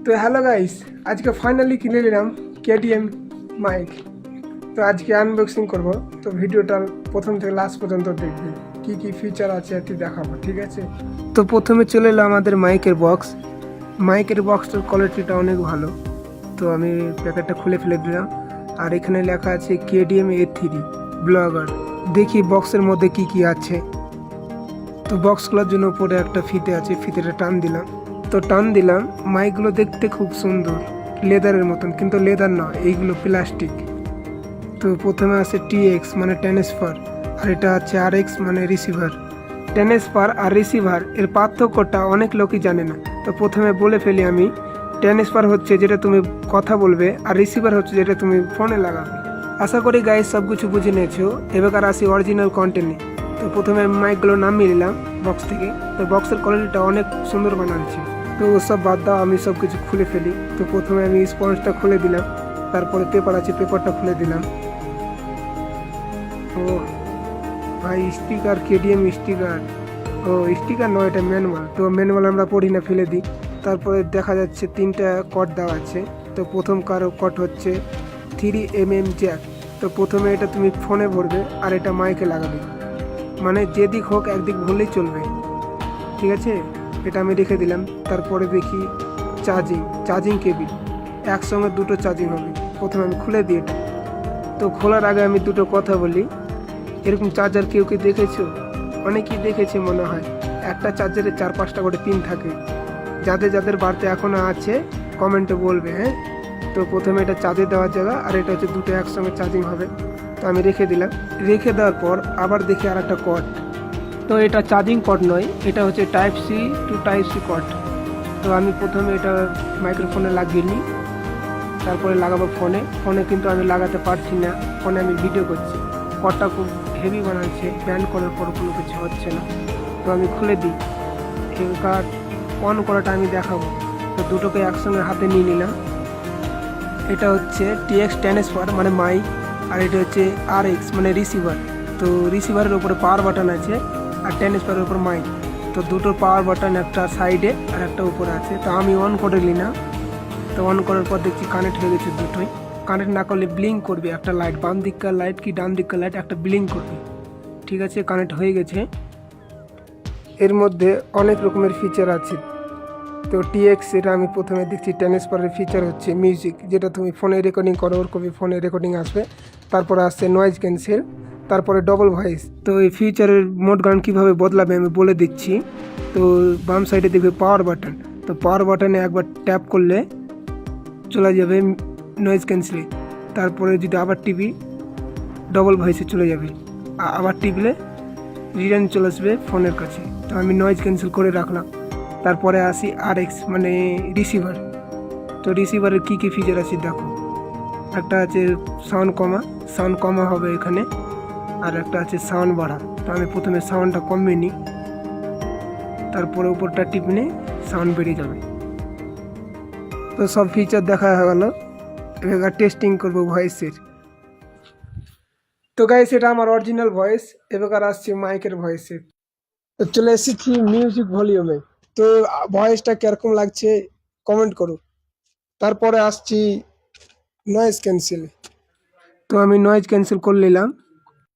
তো hello guys, আজকে finally কিনে নিলাম কেটিএম মাইক। তো আজকে আনবক্সিং করব। তো ভিডিওটা প্রথম থেকে লাস্ট পর্যন্ত দেখবে, কি কি ফিচার আছে আর কি দেখাবো, ঠিক আছে। তো প্রথমে চলে এলো আমাদের মাইকের বক্স। মাইকের বক্সটার কোয়ালিটিটা অনেক ভালো। তো আমি প্যাকেটটা খুলে ফেলে দিলাম। আর এখানে লেখা আছে কেটিএম A3 ব্লগার। দেখি বক্সের মধ্যে কি কি আছে। তো বক্সগুলোর জন্য উপরে একটা ফিতে আছে, ফিতেটা টান দিলাম। তো টান দিলাম। মাইকগুলো দেখতে খুব সুন্দর, লেদারের মতন, কিন্তু লেদার না, এইগুলো প্লাস্টিক। তো প্রথমে আছে TX মানে ট্রান্সফার, আর এটা আছে RX মানে রিসিভার। ট্রান্সফার আর রিসিভার এর পার্থক্যটা অনেক লোকই জানে না। তো প্রথমে বলে ফেলি আমি, ট্রান্সফার হচ্ছে যেটা তুমি কথা বলবে, আর রিসিভার হচ্ছে যেটা তুমি ফোনে লাগাবে। আশা করি গাইস সব কিছু বুঝে নিয়েছো। এবার আসি অরিজিনাল কন্টেন্টে। তো প্রথমে আমি মাইকগুলো নামিয়ে নিলাম বক্স থেকে। তো বক্সের কোয়ালিটিটা অনেক সুন্দর বানাচ্ছে। তো ওসব বাদ দাও, আমি সব কিছু খুলে ফেলি। তো প্রথমে আমি স্পঞ্জটা খুলে দিলাম, তারপরে পেপার আছে, পেপারটা খুলে দিলাম। ও ভাই, স্টিকার, কেটিএম স্টিকার। ও স্টিকার নয়, এটা ম্যানুয়াল। তো ম্যানুয়াল আমরা পড়ি না, ফেলে দিই। তারপরে দেখা যাচ্ছে 3টা কট দেওয়া আছে। তো প্রথম কট হচ্ছে 3mm জ্যাক। তো প্রথমে এটা তুমি ফোনে ভরবে, আর এটা মাইকে লাগাবে, মানে যেদিক হোক একদিক ভরলেই চলবে, ঠিক আছে। এটা আমি রেখে দিলাম। তারপরে দেখি চার্জিং কেবিল, একসঙ্গে দুটো চার্জিং হবে। প্রথমে আমি খুলে দিই এটা। তো খোলার আগে আমি দুটো কথা বলি। এরকম চার্জার কেউ কি দেখেছো? অনেকেই দেখেছে মনে হয়। একটা চার্জারে 4-5টা করে পিন থাকে। যাদের বাড়িতে এখনও আছে কমেন্টে বলবে, হ্যাঁ। তো প্রথমে এটা চার্জে দেওয়ার জায়গা, আর এটা হচ্ছে দুটো একসঙ্গে চার্জিং হবে। তো আমি রেখে দিলাম। রেখে দেওয়ার পর আবার দেখি আর একটা কর্ড। তো এটা চার্জিং কর্ড নয়, এটা হচ্ছে Type-C to Type-C কর্ড। তো আমি প্রথমে এটা মাইক্রোফোনে লাগিয়ে নিই, তারপরে লাগাবো ফোনে কিন্তু আমি লাগাতে পারছি না, ফোনে আমি ভিডিও করছি। কর্ডটা খুব হেভি বানাচ্ছে, ব্যান্ড করার পর কোনো কিছু হচ্ছে না। তো আমি খুলে দিই। এবার অন করাটা আমি দেখাবো। তো দুটোকে একসঙ্গে হাতে নিয়ে নিলাম। এটা হচ্ছে TX ট্রান্সফার মানে মাইক, আর এটা হচ্ছে RX মানে রিসিভার। তো রিসিভারের উপরে পাওয়ার বাটন আছে, আর ট্রান্সফারের উপর মাইক। তো দুটো পাওয়ার বাটন, একটা সাইডে আর একটা উপরে আছে। তো আমি অন করে নিলাম। তো অন করার পর দেখছি কানেক্ট হয়ে গেছে দুটোই। কানেক্ট না করলে ব্লিঙ্ক করবে একটা লাইট, বাম দিককার লাইট কি ডান দিককার লাইট একটা ব্লিঙ্ক করবে, ঠিক আছে। কানেক্ট হয়ে গেছে। এর মধ্যে অনেক রকমের ফিচার আছে। তো TX, এটা আমি প্রথমে দেখছি ট্রান্সফারের ফিচার হচ্ছে মিউজিক, যেটা তুমি ফোনে রেকর্ডিং করো ওর কপি ফোনে রেকর্ডিং আসবে। তারপরে আসছে নয়েজ ক্যান্সেল, তারপরে ডবল ভয়েস। তো এই ফিচারের মোড গান কীভাবে বদলাবে আমি বলে দিচ্ছি। তো বাম সাইডে দেখবে পাওয়ার বাটন। তো পাওয়ার বাটনে একবার ট্যাপ করলে চলে যাবে নয়েজ ক্যান্সেলে। তারপরে যদি আবার টিপি, ডবল ভয়েসে চলে যাবে। আবার টিপলে রিটার্ন চলে আসবে ফোনের কাছে। তো আমি নয়েজ ক্যান্সেল করে রাখলাম। তারপরে আসি RX মানে রিসিভার। তো রিসিভারের কী কী ফিচার আছে দেখো। একটা আছে সাউন্ড কমা হবে এখানে, আর একটা আছে সাউন্ড বাড়া। তো আমি প্রথমে সাউন্ডটা কমিয়ে নিই, তারপরে উপরটা টিপলে সাউন্ড বেড়ে যাবে। তো সব ফিচার দেখা হয়ে গেল। এবার টেস্টিং করবো ভয়েসের। তো গাইস, এটা আমার অরিজিনাল ভয়েস। এবার আসছে মাইকের ভয়েসে। তো চলে এসেছি মিউজিক ভলিউমে। তো ভয়েসটা কিরকম লাগছে কমেন্ট করো। তারপরে আসছি নয়েজ ক্যান্সেল। তো আমি নয়েজ ক্যান্সেল করে নিলাম।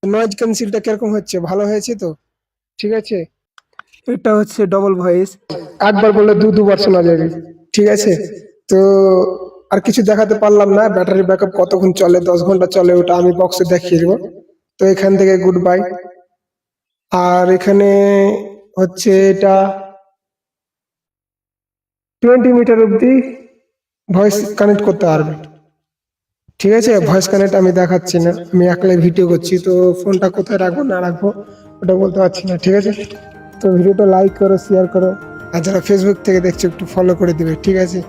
নয়েজ ক্যান্সেলটা কিরকম হচ্ছে, ভালো হয়েছে তো, ঠিক আছে। এটা হচ্ছে ডবল ভয়েস, একবার বললে দুবার শোনা যাবে, ঠিক আছে। তো আর কিছু দেখাতে পারলাম না। ব্যাটারি ব্যাকআপ কতক্ষণ চলে, 10 ঘন্টা চলে, ওটা আমি বক্সে দেখিয়ে দেবো। তো এখান থেকে গুড বাই। আর এখানে হচ্ছে এটা 20 মিটার অব্দি ভয়েস কানেক্ট করতে পারবে, ঠিক আছে। ভয়েস কানেক্ট আমি দেখাচ্ছি না, আমি একলাই ভিডিও করছি। তো ফোনটা কোথায় রাখবো না রাখবো ওটা বলতে পারছি না, ঠিক আছে। তো ভিডিওটা লাইক করো, শেয়ার করো, আর যারা ফেসবুক থেকে দেখছো একটু ফলো করে দিবে, ঠিক আছে।